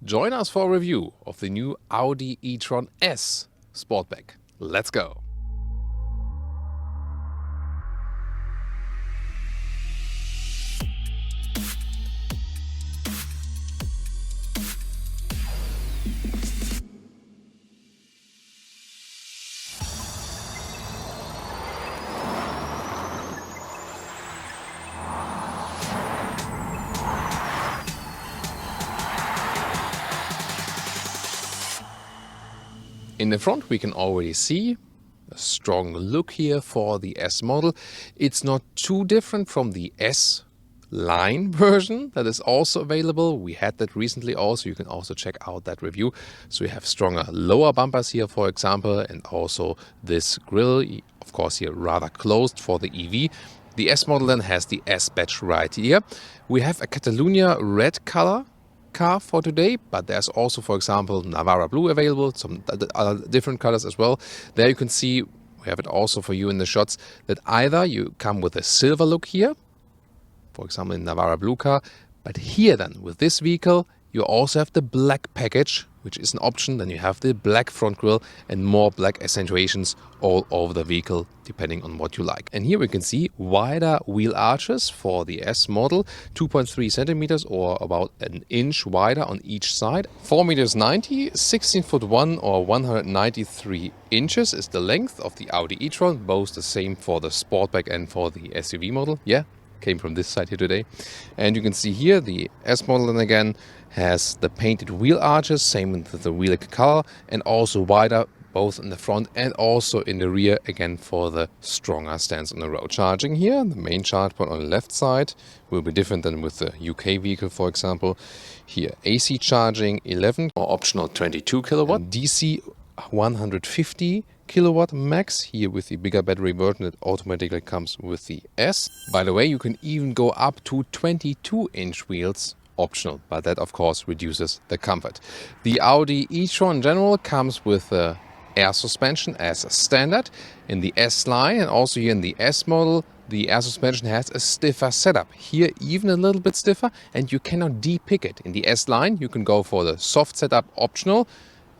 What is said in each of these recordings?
Join us for a review of the new Audi e-tron S Sportback. Let's go! In the front we can already see a strong look here for the S model. It's not too different from the S line version that is also available. We had that recently also. You can also check out that review. So we have stronger lower bumpers here, for example, and also this grille, of course here rather closed for the EV. The S model then has the S badge right here. We have a Catalonia red color car for today, but there's also, for example, Navarra blue available, some other different colors as well. There you can see, we have it also for you in the shots, that either you come with a silver look here, for example in Navarra blue car, but here then with this vehicle you also have the black package, which is an option. Then you have the black front grille and more black accentuations all over the vehicle, depending on what you like. And here we can see wider wheel arches for the S model, 2.3 centimeters or about an inch wider on each side. 4.90 meters, 16 foot 1 or 193 inches is the length of the Audi e-tron, both the same for the Sportback and for the SUV model. Yeah, came from this side here today. And you can see here the S model then again has the painted wheel arches, same with the wheel color, and also wider both in the front and also in the rear, again for the stronger stance on the road. Charging here, the main charge point on the left side will be different than with the UK vehicle, for example. Here AC charging 11 or optional 22 kilowatt, and DC 150 kilowatt max, here with the bigger battery version that automatically comes with the S. By the way, you can even go up to 22-inch wheels, optional, but that of course reduces the comfort. The Audi e-tron in general comes with air suspension as a standard in the S line, and also here in the S model the air suspension has a stiffer setup. Here even a little bit stiffer, and you cannot de-pick it. In the S line you can go for the soft setup optional,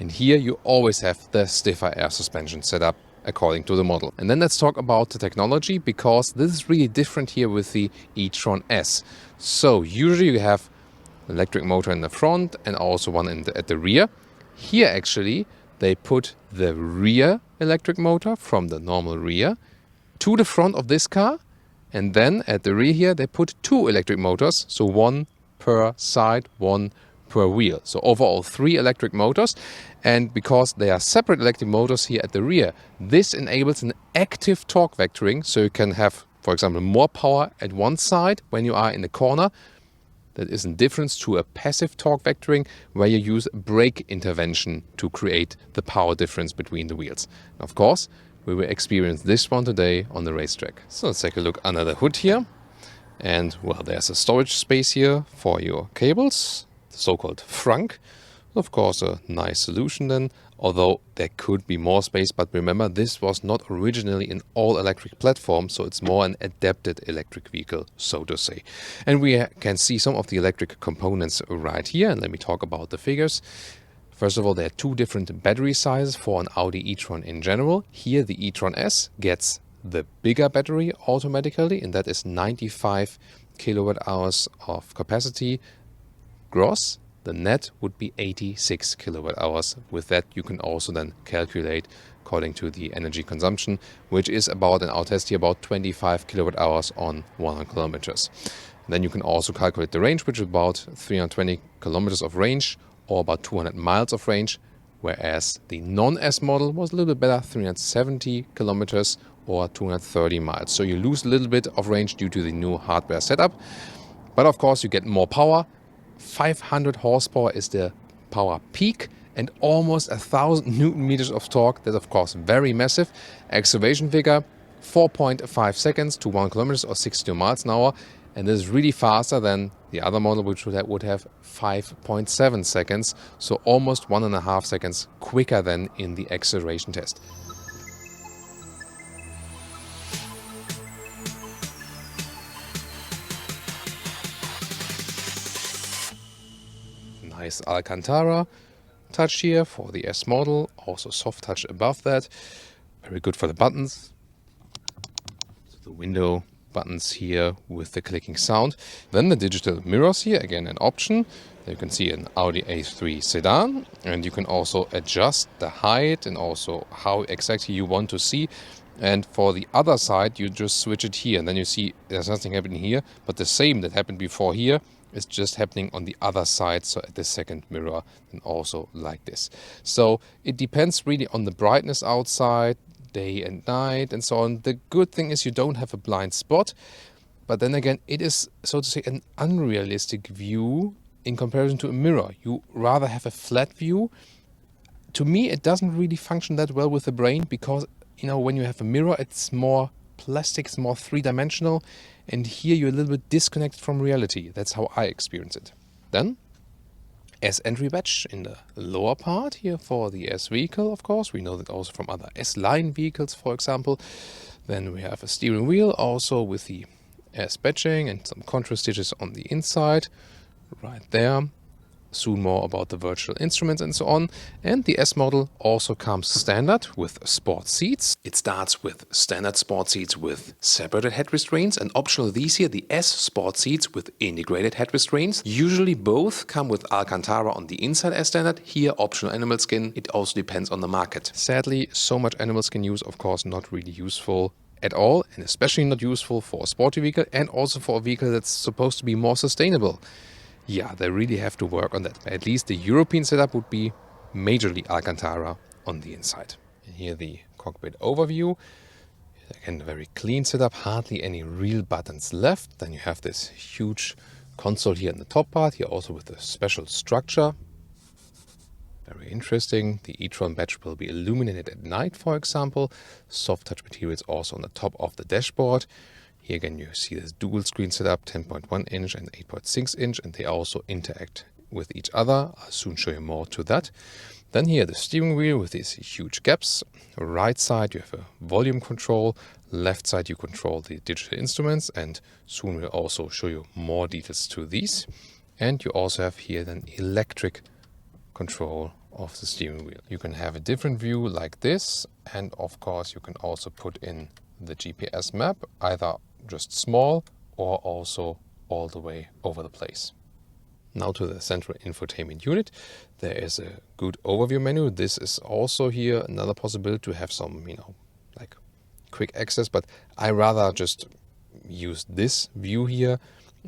and here you always have the stiffer air suspension setup according to the model. And then let's talk about the technology, because this is really different here with the e-tron S. So usually you have electric motor in the front and also one at the rear. Here actually they put the rear electric motor from the normal rear to the front of this car, and then at the rear here they put two electric motors, so one per side, one per wheel. So overall 3 electric motors, and because they are separate electric motors here at the rear, this enables an active torque vectoring, so you can have, for example, more power at one side when you are in the corner. That is in difference to a passive torque vectoring where you use brake intervention to create the power difference between the wheels. And of course, we will experience this one today on the racetrack. So let's take a look under the hood here. And well, there's a storage space here for your cables, the so-called Frunk. Of course, a nice solution then, although there could be more space. But remember, this was not originally an all-electric platform, so it's more an adapted electric vehicle, so to say. And we can see some of the electric components right here. And let me talk about the figures. First of all, there are 2 different battery sizes for an Audi e-tron in general. Here, the e-tron S gets the bigger battery automatically, and that is 95 kilowatt hours of capacity gross. The net would be 86 kilowatt hours. With that, you can also then calculate according to the energy consumption, which is about, in our test here, about 25 kilowatt hours on 100 kilometers. Then you can also calculate the range, which is about 320 kilometers of range or about 200 miles of range, whereas the non-S model was a little bit better, 370 kilometers or 230 miles. So you lose a little bit of range due to the new hardware setup, but of course you get more power. 500 horsepower is the power peak and almost 1,000 Newton meters of torque. That's of course very massive. Acceleration figure 4.5 seconds to 1 kilometers or 62 miles an hour, and this is really faster than the other model, which would have 5.7 seconds, so almost 1.5 seconds quicker than in the acceleration test. nice Alcantara touch here for the S model, also soft touch above that. Very good for the buttons. So the window buttons here with the clicking sound. Then the digital mirrors here, again an option. You can see an Audi A3 sedan, and you can also adjust the height and also how exactly you want to see. And for the other side, you just switch it here, and then you see there's nothing happening here, but the same that happened before here is just happening on the other side, so at the second mirror, and also like this. So it depends really on the brightness outside, day and night, and so on. The good thing is you don't have a blind spot, but then again, it is, so to say, an unrealistic view in comparison to a mirror. You rather have a flat view. To me, it doesn't really function that well with the brain because, you know, when you have a mirror, it's more plastic, it's more three-dimensional, and here you're a little bit disconnected from reality. That's how I experience it. Then, S entry badge in the lower part here for the S vehicle, of course. We know that also from other S-line vehicles, for example. Then we have a steering wheel also with the S badging and some contrast stitches on the inside. Right there. Soon more about the virtual instruments and so on. And the S model also comes standard with sport seats. It starts with standard sport seats with separated head restraints, and optional these here, the S sport seats with integrated head restraints. Usually both come with Alcantara on the inside as standard. Here optional animal skin. It also depends on the market. Sadly, so much animal skin use, of course, not really useful at all, and especially not useful for a sporty vehicle and also for a vehicle that's supposed to be more sustainable. Yeah, they really have to work on that. At least the European setup would be majorly Alcantara on the inside. And here the cockpit overview. Again, a very clean setup, hardly any real buttons left. Then you have this huge console here in the top part, here also with a special structure. Very interesting. The e-tron badge will be illuminated at night, for example. Soft touch materials also on the top of the dashboard. Here again you see this dual screen setup, 10.1 inch and 8.6 inch, and they also interact with each other. I'll soon show you more to that. Then here the steering wheel with these huge gaps. Right side you have a volume control, left side you control the digital instruments, and soon we'll also show you more details to these. And you also have here then electric control of the steering wheel. You can have a different view like this, and of course you can also put in the GPS map, either just small or also all the way over the place. Now to the central infotainment unit. There is a good overview menu. This is also here another possibility to have some, like quick access, but I rather just use this view here.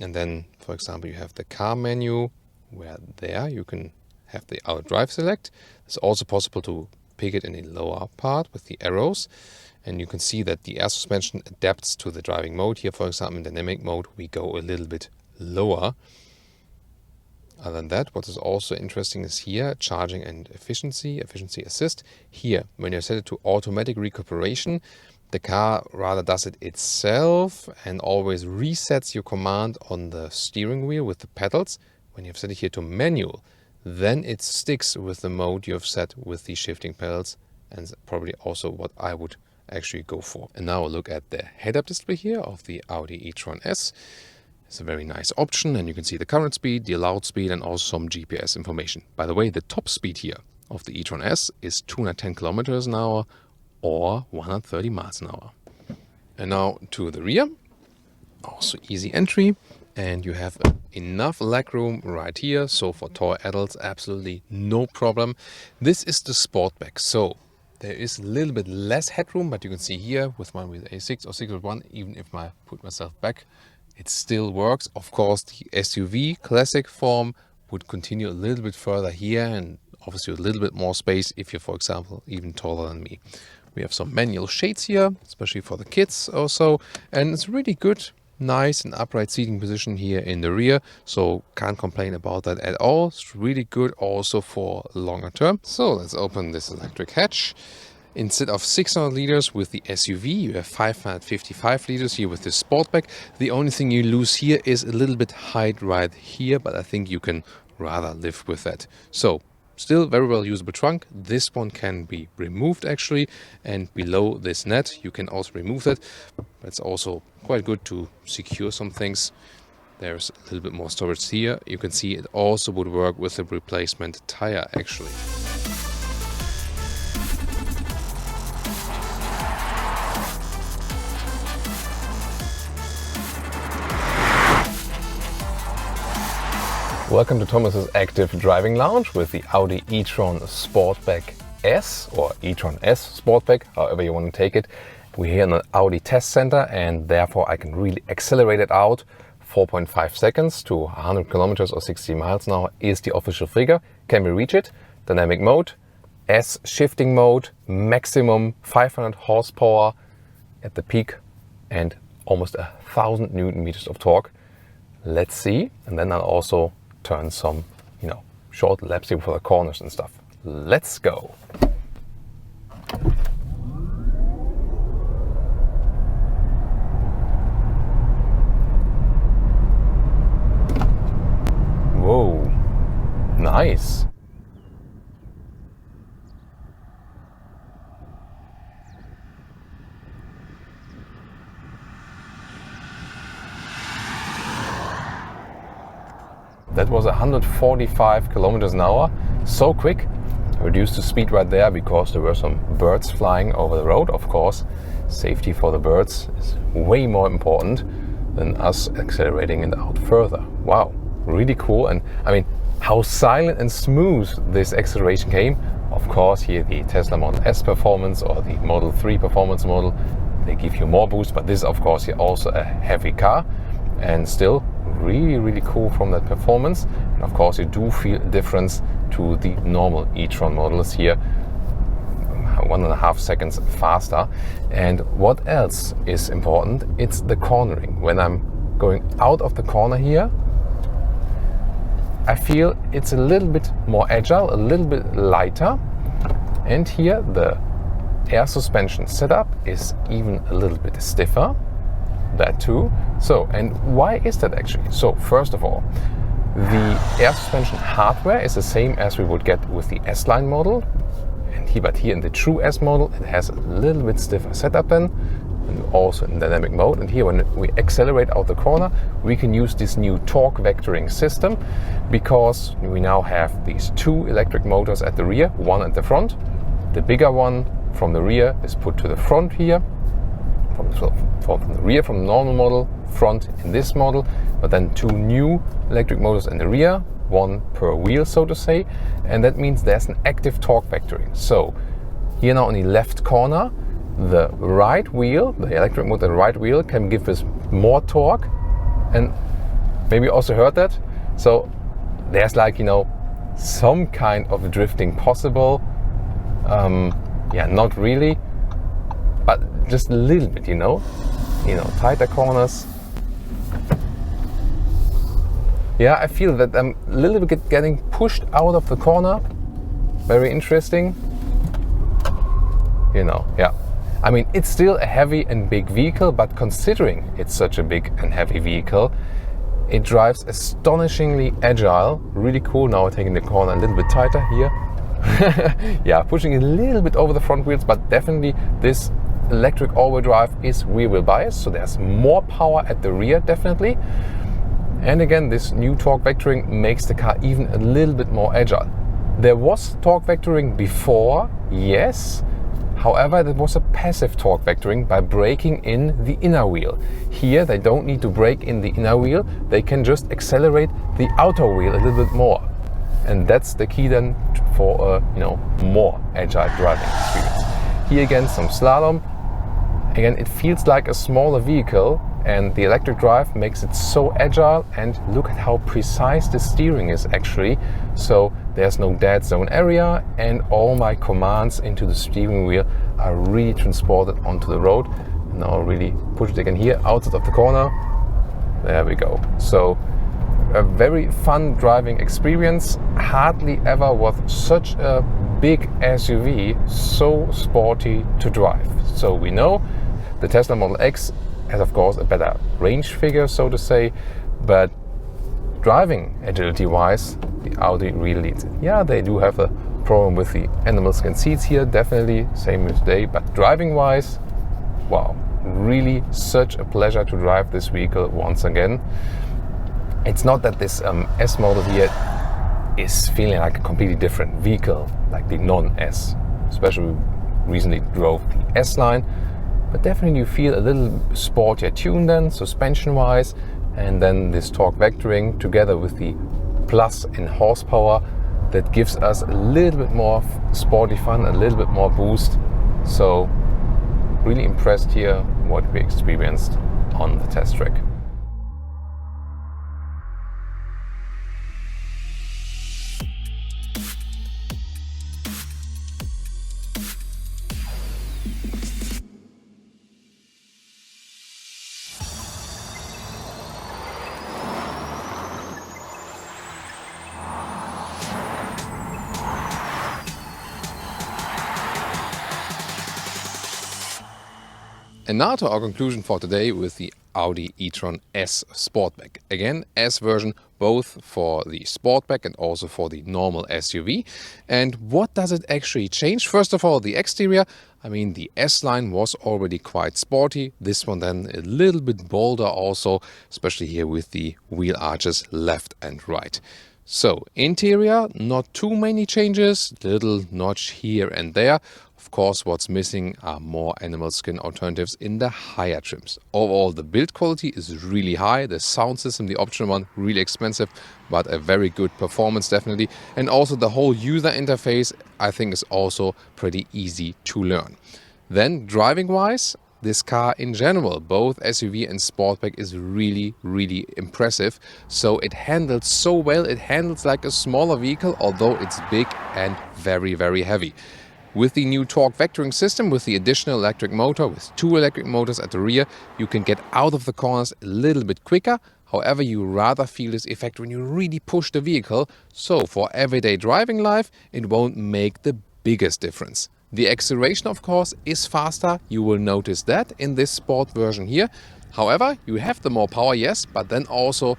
And then, for example, you have the car menu where there you can have the auto drive select. It's also possible to pick it in the lower part with the arrows. And you can see that the air suspension adapts to the driving mode. Here, for example, in dynamic mode, we go a little bit lower. Other than that, what is also interesting is here, charging and efficiency assist. Here, when you set it to automatic recuperation, the car rather does it itself and always resets your command on the steering wheel with the pedals. When you have set it here to manual, then it sticks with the mode you have set with the shifting pedals, and probably also what I would actually go for. And now a look at the head-up display here of the Audi e-tron S. It's a very nice option, and you can see the current speed, the allowed speed, and also some GPS information. By the way, the top speed here of the e-tron S is 210 kilometers an hour or 130 miles an hour. And now to the rear, also easy entry, and you have enough legroom right here, so for tall adults absolutely no problem. This is the Sportback, so there is a little bit less headroom, but you can see here with one with A6 or 6.1, even if I put myself back, it still works. Of course, the SUV classic form would continue a little bit further here and obviously a little bit more space if you're, for example, even taller than me. We have some manual shades here, especially for the kids also, and it's really good, nice and upright seating position here in the rear, so can't complain about that at all. It's really good also for longer term. So let's open this electric hatch. Instead of 600 liters with the SUV, you have 555 liters here with the Sportback. The only thing you lose here is a little bit height right here, but I think you can rather live with that. So still very well usable trunk. This one can be removed actually, and below this net you can also remove that. It's also quite good to secure some things. There's a little bit more storage here. You can see it also would work with a replacement tire actually. Welcome to Thomas's Active Driving Lounge with the Audi e-tron Sportback S or e-tron S Sportback, however you want to take it. We're here in the Audi test center and therefore I can really accelerate it out. 4.5 seconds to 100 kilometers or 60 miles an hour is the official figure. Can we reach it? Dynamic mode, S shifting mode, maximum 500 horsepower at the peak and almost 1,000 Newton meters of torque. Let's see, and then I'll also turn some, short laps here for the corners and stuff. Let's go. Whoa, nice. That was 145 kilometers an hour, so quick. I reduced the speed right there because there were some birds flying over the road. Of course, safety for the birds is way more important than us accelerating it out further. Wow, really cool. And I mean, how silent and smooth this acceleration came. Of course, here the Tesla Model S performance or the Model 3 performance model, they give you more boost, but this is of course here also a heavy car and still really cool from that performance. And of course you do feel a difference to the normal e-tron models here, 1.5 seconds faster. And what else is important? It's the cornering. When I'm going out of the corner here, I feel it's a little bit more agile, a little bit lighter. And here the air suspension setup is even a little bit stiffer. That too. So, and why is that actually? So, first of all, the air suspension hardware is the same as we would get with the S-Line model. But here in the true S model, it has a little bit stiffer setup then, and also in dynamic mode. And here when we accelerate out the corner, we can use this new torque vectoring system because we now have these two electric motors at the rear, one at the front. The bigger one from the rear is put to the front here. From the rear from the normal model, front in this model, but then two new electric motors in the rear, one per wheel so to say, and that means there's an active torque vectoring. So here now in the left corner, the right wheel, the electric motor in the right wheel can give us more torque, and maybe you also heard that. So there's some kind of drifting possible. Not really, but just a little bit, tighter corners. Yeah, I feel that I'm a little bit getting pushed out of the corner. Very interesting. Yeah. I mean, it's still a heavy and big vehicle, but considering it's such a big and heavy vehicle, it drives astonishingly agile. Really cool. Now we're taking the corner a little bit tighter here. Yeah, pushing a little bit over the front wheels, but definitely this electric all-wheel drive is rear-wheel bias, so there's more power at the rear definitely. And again, this new torque vectoring makes the car even a little bit more agile. There was torque vectoring before, yes. However, that was a passive torque vectoring by braking in the inner wheel. Here they don't need to brake in the inner wheel, they can just accelerate the outer wheel a little bit more. And that's the key then for a more agile driving experience. Here again, some slalom. Again, it feels like a smaller vehicle and the electric drive makes it so agile, and look at how precise the steering is actually. So there's no dead zone area and all my commands into the steering wheel are really transported onto the road. And I'll really push it again here outside of the corner. There we go. So a very fun driving experience. Hardly ever was such a big SUV so sporty to drive. So we know the Tesla Model X has of course a better range figure so to say, but driving agility wise the Audi really leads it. Yeah, they do have a problem with the animal skin seats here, definitely same as today, but driving wise, wow, really such a pleasure to drive this vehicle once again. It's not that this S model here is feeling like a completely different vehicle, like the non-S. Especially recently drove the S line, but definitely you feel a little sportier tuned then, suspension-wise, and then this torque vectoring together with the plus in horsepower that gives us a little bit more sporty fun, a little bit more boost. So really impressed here what we experienced on the test track. And now to our conclusion for today with the Audi e-tron S Sportback. Again, S version both for the Sportback and also for the normal SUV. And what does it actually change? First of all, the exterior. I mean, the S line was already quite sporty. This one then a little bit bolder also, especially here with the wheel arches left and right. So interior, not too many changes, little notch here and there. Of course, what's missing are more animal skin alternatives in the higher trims. Overall, the build quality is really high. The sound system, the optional one, really expensive, but a very good performance definitely. And also the whole user interface, I think, is also pretty easy to learn. Then driving-wise, this car in general, both SUV and Sportback, is really, really impressive. So it handles so well. It handles like a smaller vehicle, although it's big and very, very heavy. With the new torque vectoring system, with the additional electric motor, with 2 electric motors at the rear, you can get out of the corners a little bit quicker. However, you rather feel this effect when you really push the vehicle. So for everyday driving life, it won't make the biggest difference. The acceleration, of course, is faster. You will notice that in this sport version here. However, you have the more power, yes, but then also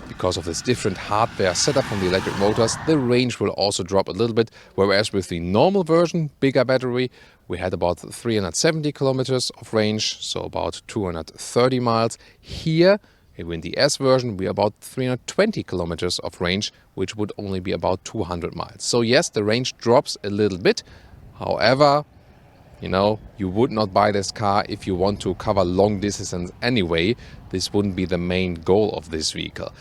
because of this different hardware setup from the electric motors, the range will also drop a little bit. Whereas with the normal version, bigger battery, we had about 370 kilometers of range, so about 230 miles. Here, in the S version, we are about 320 kilometers of range, which would only be about 200 miles. So yes, the range drops a little bit. However, you would not buy this car if you want to cover long distances anyway. This wouldn't be the main goal of this vehicle.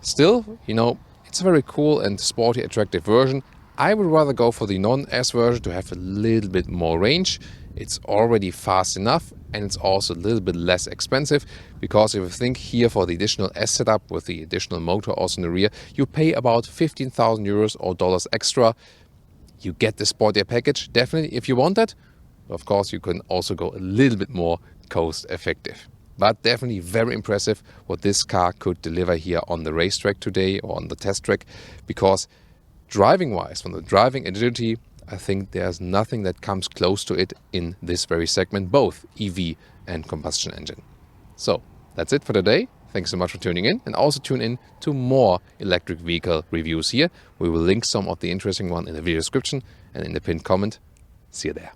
Still, it's a very cool and sporty, attractive version. I would rather go for the non-S version to have a little bit more range. It's already fast enough and it's also a little bit less expensive, because if you think here for the additional S setup with the additional motor also in the rear, you pay about 15,000 euros or dollars extra. You get the sportier package, definitely, if you want that. Of course, you can also go a little bit more cost effective. But definitely very impressive what this car could deliver here on the racetrack today or on the test track. Because driving-wise, from the driving agility, I think there's nothing that comes close to it in this very segment, both EV and combustion engine. So that's it for today. Thanks so much for tuning in, and also tune in to more electric vehicle reviews here. We will link some of the interesting ones in the video description and in the pinned comment. See you there.